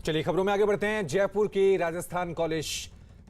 चलिए खबरों में आगे बढ़ते हैं। जयपुर के राजस्थान कॉलेज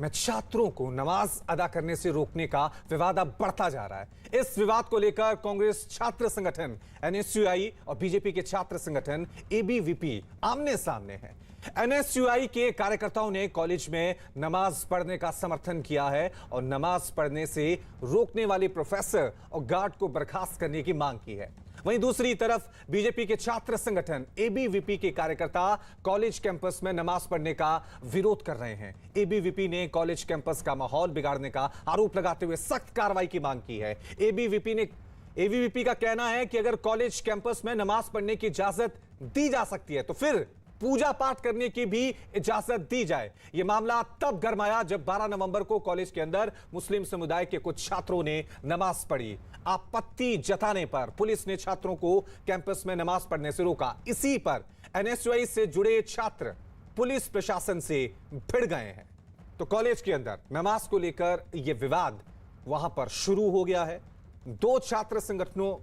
में छात्रों को नमाज अदा करने से रोकने का विवाद अब बढ़ता जा रहा है। इस विवाद को लेकर कांग्रेस छात्र संगठन एनएसयूआई और बीजेपी के छात्र संगठन एबीवीपी आमने सामने हैं। एनएसयूआई के कार्यकर्ताओं ने कॉलेज में नमाज पढ़ने का समर्थन किया है और नमाज पढ़ने से रोकने वाले प्रोफेसर और गार्ड को बर्खास्त करने की मांग की है। वहीं दूसरी तरफ बीजेपी के छात्र संगठन एबीवीपी के कार्यकर्ता कॉलेज कैंपस में नमाज पढ़ने का विरोध कर रहे हैं। एबीवीपी ने कॉलेज कैंपस का माहौल बिगाड़ने का आरोप लगाते हुए सख्त कार्रवाई की मांग की है। एबीवीपी का कहना है कि अगर कॉलेज कैंपस में नमाज पढ़ने की इजाजत दी जा सकती है तो फिर पूजा पाठ करने की भी इजाजत दी जाए। यह मामला तब गरमाया जब 12 नवंबर को कॉलेज के अंदर मुस्लिम समुदाय के कुछ छात्रों ने नमाज पढ़ी। आपत्ति जताने पर पुलिस ने छात्रों को कैंपस में नमाज पढ़ने से रोका। इसी पर एनएसयूआई से जुड़े छात्र पुलिस प्रशासन से भिड़ गए हैं। तो कॉलेज के अंदर नमाज को लेकर यह विवाद वहां पर शुरू हो गया है। दो छात्र संगठनों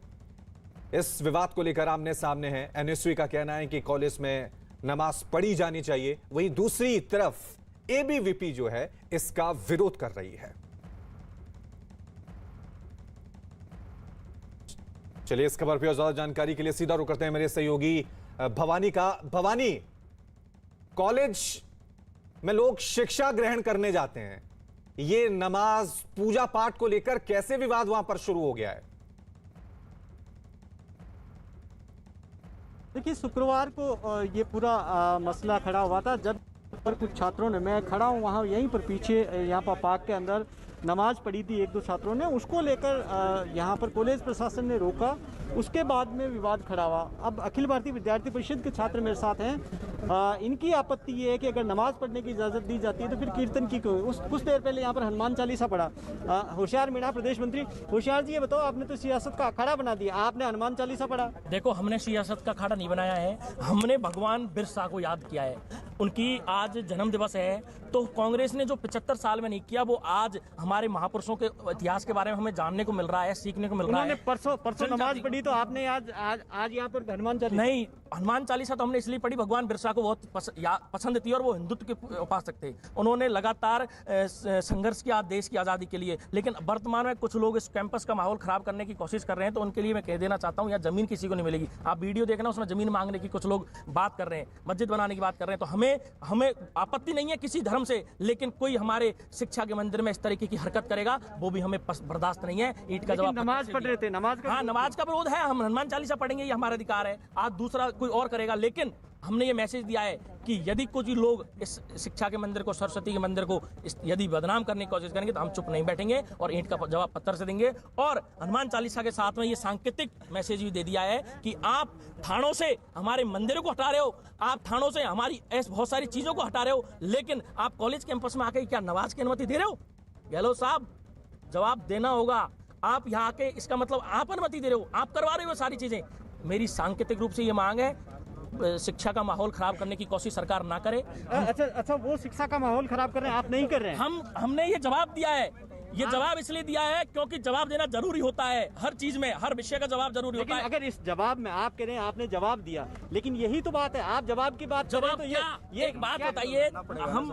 इस विवाद को लेकर आमने सामने हैं। एनएसयूआई का कहना है कि कॉलेज में नमाज पढ़ी जानी चाहिए, वहीं दूसरी तरफ एबीवीपी जो है इसका विरोध कर रही है। चलिए इस खबर पर और ज्यादा जानकारी के लिए सीधा रुख करते हैं मेरे सहयोगी भवानी का। भवानी, कॉलेज में लोग शिक्षा ग्रहण करने जाते हैं, ये नमाज पूजा पाठ को लेकर कैसे विवाद वहां पर शुरू हो गया है? देखिए, शुक्रवार को ये पूरा मसला खड़ा हुआ था जब पर कुछ छात्रों ने, मैं खड़ा हूँ वहाँ यहीं पर पीछे यहाँ पर पार्क के अंदर नमाज पढ़ी थी एक दो छात्रों ने, उसको लेकर यहाँ पर कॉलेज प्रशासन ने रोका। उसके बाद में विवाद खड़ा हुआ। अब अखिल भारतीय विद्यार्थी परिषद के छात्र मेरे साथ हैं। इनकी आपत्ति ये है कि अगर नमाज पढ़ने की इजाज़त दी जाती है तो फिर कीर्तन की क्यों? कुछ देर पहले यहाँ पर हनुमान चालीसा पढ़ा। होशियार मीणा प्रदेश मंत्री, होशियार जी ये बताओ, आपने तो सियासत का अखाड़ा बना दिया, आपने हनुमान चालीसा पढ़ा। देखो, हमने सियासत का अखाड़ा नहीं बनाया है, हमने भगवान बिरसा को याद किया है। उनकी आज जन्म दिवस है, तो कांग्रेस ने जो 75 साल में नहीं किया वो आज हमारे महापुरुषों के इतिहास के बारे में हमें जानने को मिल रहा है, सीखने को मिल रहा है। परसों नमाज पढ़ी तो आपने आज यहाँ पर हनुमान चालीसा? नहीं, हनुमान चालीसा तो हमने इसलिए पढ़ी, भगवान बिरसा को बहुत पसंद थी और वो हिंदुत्व के उपासक थे। उन्होंने लगातार संघर्ष किया देश की आज़ादी के लिए, लेकिन वर्तमान में कुछ लोग इस कैंपस का माहौल खराब करने की कोशिश कर रहे हैं। तो उनके लिए मैं कह देना चाहता हूँ, यहाँ जमीन किसी को नहीं मिलेगी। आप वीडियो देखना, उसमें जमीन मांगने की कुछ लोग बात कर रहे हैं, मस्जिद बनाने की बात कर रहे हैं। तो हमें आपत्ति नहीं है किसी धर्म से, लेकिन कोई हमारे शिक्षा के मंदिर में इस तरीके की हरकत करेगा वो भी हमें बर्दाश्त नहीं है। ईंट का जवाब नमाज पढ़ रहे थे, नमाज का विरोध है, हम हनुमान चालीसा पढ़ेंगे, ये हमारा अधिकार है। आज दूसरा कोई और करेगा, लेकिन हमने ये मैसेज दिया है कि यदि कुछ लोग इस शिक्षा के मंदिर को, सरस्वती के मंदिर को यदि बदनाम करने की कोशिश करेंगे तो हम चुप नहीं बैठेंगे और ईंट का जवाब पत्थर से देंगे। और हनुमान चालीसा के साथ में ये सांकेतिक मैसेज भी दे दिया है कि आप थानों से हमारे मंदिरों को हटा रहे हो, आप थानों से हमारी ऐसी बहुत सारी चीजों को हटा रहे हो, लेकिन आप कॉलेज कैंपस में आके क्या नमाज की अनुमति दे रहे हो? गहलोत साहब, जवाब देना होगा। आप यहाँ आके, इसका मतलब आप अनुमति दे रहे हो, आप करवा रहे हो सारी चीजें। मेरी सांकेतिक रूप से ये मांग है, शिक्षा का माहौल खराब करने की कोशिश सरकार ना करे। अच्छा, वो शिक्षा का माहौल खराब कर रहे हैं, आप नहीं कर रहे हैं। हमने ये जवाब दिया है, ये जवाब इसलिए दिया है क्योंकि जवाब देना जरूरी होता है। हर चीज में, हर विषय का जवाब जरूरी होता है। अगर इस जवाब में आप कह रहे हैं आपने जवाब दिया, लेकिन यही तो बात है, आप जवाब की बात जवाब तो ये एक बात बताइए, हम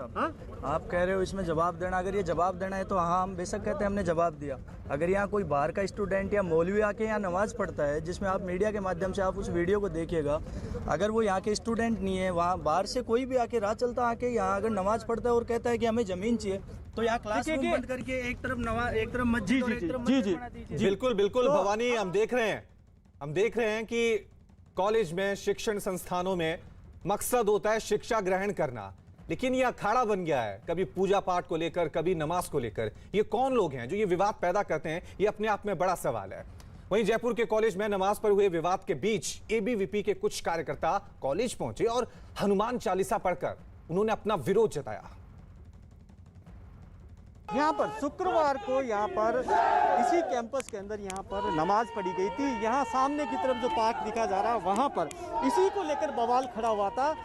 आप कह रहे हो इसमें जवाब देना, अगर ये जवाब देना है तो हाँ, हम बेशक कहते हैं हमने जवाब दिया। अगर यहाँ कोई बाहर का स्टूडेंट या मौलवी आके यहाँ नमाज पढ़ता है, जिसमें आप मीडिया के माध्यम से आप उस वीडियो को देखिएगा, अगर वो यहाँ के स्टूडेंट नहीं है, वहाँ बाहर से कोई भी आके राह चलता आके यहाँ अगर नमाज पढ़ता है और कहता है कि हमें जमीन चाहिए, तो यहाँ क्लासरूम बंद करके एक तरफ नमाज, एक तरफ मस्जिद और एक तरफ मस्जिद बना दीजिए। बिल्कुल भवानी, हम देख रहे हैं कि कॉलेज में, शिक्षण संस्थानों में मकसद होता है शिक्षा ग्रहण करना, लेकिन यह अखाड़ा बन गया है, कभी पूजा पाठ को लेकर, कभी नमाज को लेकर। ये कौन लोग हैं जो ये विवाद पैदा करते हैं? ये अपने आप में बड़ा सवाल है। वहीं जयपुर के कॉलेज में नमाज पर हुए विवाद के बीच एबीवीपी के कुछ कार्यकर्ता कॉलेज पहुंचे और हनुमान चालीसा पढ़कर उन्होंने अपना विरोध जताया। यहाँ पर शुक्रवार को यहाँ पर इसी कैंपस के अंदर यहाँ पर नमाज पढ़ी गई थी। यहाँ सामने की तरफ जो पार्क दिखा जा रहा है वहाँ पर इसी को लेकर बवाल खड़ा हुआ था।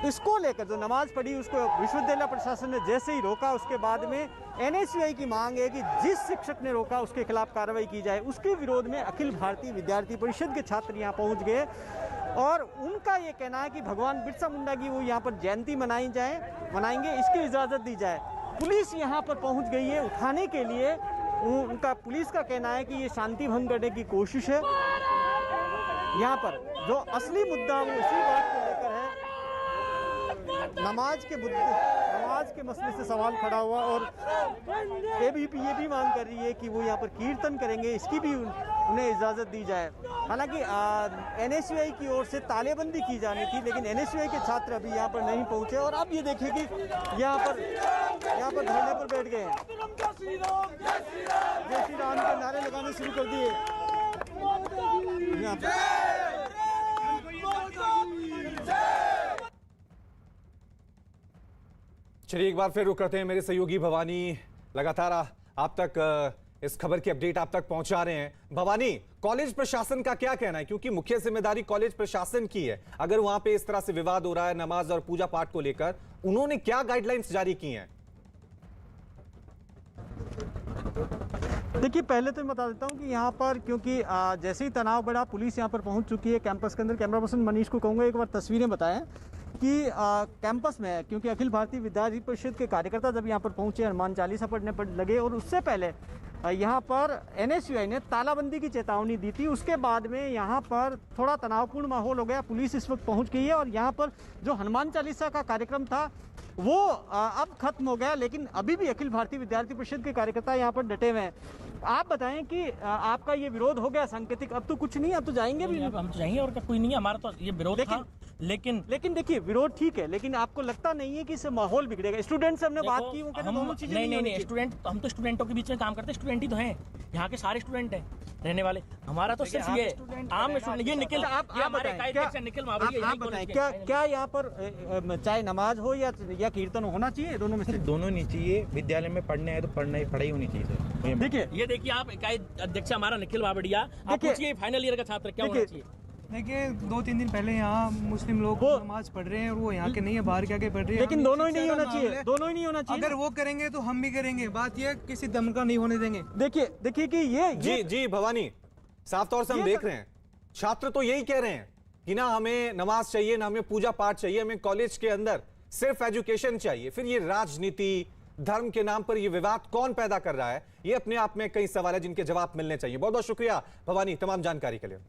इसको लेकर जो नमाज पढ़ी उसको विश्वविद्यालय प्रशासन ने जैसे ही रोका, उसके बाद में एनएसयूआई की मांग है कि जिस शिक्षक ने रोका उसके खिलाफ कार्रवाई की जाए। उसके विरोध में अखिल भारतीय विद्यार्थी परिषद के छात्र यहाँ पहुँच गए और उनका ये कहना है कि भगवान बिरसा मुंडा की वो यहाँ पर जयंती मनाएंगे, इसकी इजाज़त दी जाए। पुलिस यहाँ पर पहुँच गई है उठाने के लिए। उनका पुलिस का कहना है कि ये शांति भंग करने की कोशिश है। यहाँ पर जो असली मुद्दा वो इसी बात को लेकर है, नमाज के मसले से सवाल खड़ा हुआ और एबीपी ये भी मांग कर रही है कि वो यहाँ पर कीर्तन करेंगे, इसकी भी उन्हें इजाज़त दी जाए। हालांकि एनएसयूआई की ओर से तालेबंदी की जानी थी, लेकिन एनएसयूआई के छात्र अभी यहाँ पर नहीं पहुँचे और अब ये देखिए कि यहाँ पर धरने पर बैठ गए हैं, जय श्री राम के नारे लगाने शुरू कर दिए यहाँ पर। चलिए एक बार फिर रुक करते हैं। मेरे सहयोगी भवानी लगातार आप तक इस खबर की अपडेट आप तक पहुंचा रहे हैं। भवानी, कॉलेज प्रशासन का क्या कहना है, क्योंकि मुख्य जिम्मेदारी कॉलेज प्रशासन की है। अगर वहां पे इस तरह से विवाद हो रहा है नमाज और पूजा पाठ को लेकर, उन्होंने क्या गाइडलाइंस जारी की हैं? देखिए, पहले तो मैं बता देता हूं कि यहाँ पर क्योंकि जैसे ही तनाव बढ़ा, पुलिस यहाँ पर पहुंच चुकी है कैंपस के अंदर। कैमरा पर्सन मनीष को कहूँगा एक बार तस्वीरें बताएं कि कैंपस में, क्योंकि अखिल भारतीय विद्यार्थी परिषद के कार्यकर्ता जब यहाँ पर पहुंचे, हनुमान चालीसा पढ़ने लगे और उससे पहले यहाँ पर एनएसयूआई ने तालाबंदी की चेतावनी दी थी। उसके बाद में यहाँ पर थोड़ा तनावपूर्ण माहौल हो गया। पुलिस इस वक्त पहुँच गई है और यहाँ पर जो हनुमान चालीसा का कार्यक्रम था वो अब खत्म हो गया, लेकिन अभी भी अखिल भारतीय विद्यार्थी परिषद के कार्यकर्ता यहाँ पर डटे हुए हैं। आप बताएं कि आपका ये विरोध हो गया सांकेतिक, अब तो कुछ नहीं, अब तो जाएंगे भी? हम तो जाएंगे और क्या, कोई नहीं है हमारा तो ये विरोध था। लेकिन देखिए, विरोध ठीक है, लेकिन आपको लगता नहीं है कि इससे माहौल बिगड़ेगा? स्टूडेंट से हमने बात की, वो कहते दोनों चीजें नहीं, स्टूडेंट, हम तो स्टूडेंटों के बीच में काम करते हैं, स्टूडेंट ही तो हैं, यहाँ के सारे स्टूडेंट हैं रहने वाले। हमारा तो सिर्फ ये आम स्टूडेंट, ये निखिल, निखिल क्या यहाँ पर चाहे नमाज हो या कीर्तन होना चाहिए? दोनों में से दोनों नहीं चाहिए। विद्यालय में पढ़ने है तो पढ़ाई होनी चाहिए। देखिए आप इकाई अध्यक्ष हमारा निखिल बाबड़िया, आप पूछिए फाइनल ईयर का छात्र क्या होना चाहिए। देखिए, 2-3 दिन पहले यहाँ मुस्लिम लोग नमाज पढ़ रहे हैं और वो यहाँ के नहीं है, बाहर के आके पढ़ रहे हैं। लेकिन दोनों ही नहीं होना चाहिए, दोनों ही नहीं होना चाहिए। अगर वो करेंगे तो हम भी करेंगे। बात ये किसी दम का नहीं होने देंगे। देखिए कि ये जी भवानी, साफ तौर से हम देख रहे हैं, छात्र तो यही कह रहे हैं कि ना हमें नमाज चाहिए, ना हमें पूजा पाठ चाहिए, हमें कॉलेज के अंदर सिर्फ एजुकेशन चाहिए। फिर ये राजनीति, धर्म के नाम पर ये विवाद कौन पैदा कर रहा है, ये अपने आप में कई सवाल है जिनके जवाब मिलने चाहिए। बहुत बहुत शुक्रिया भवानी तमाम जानकारी के लिए।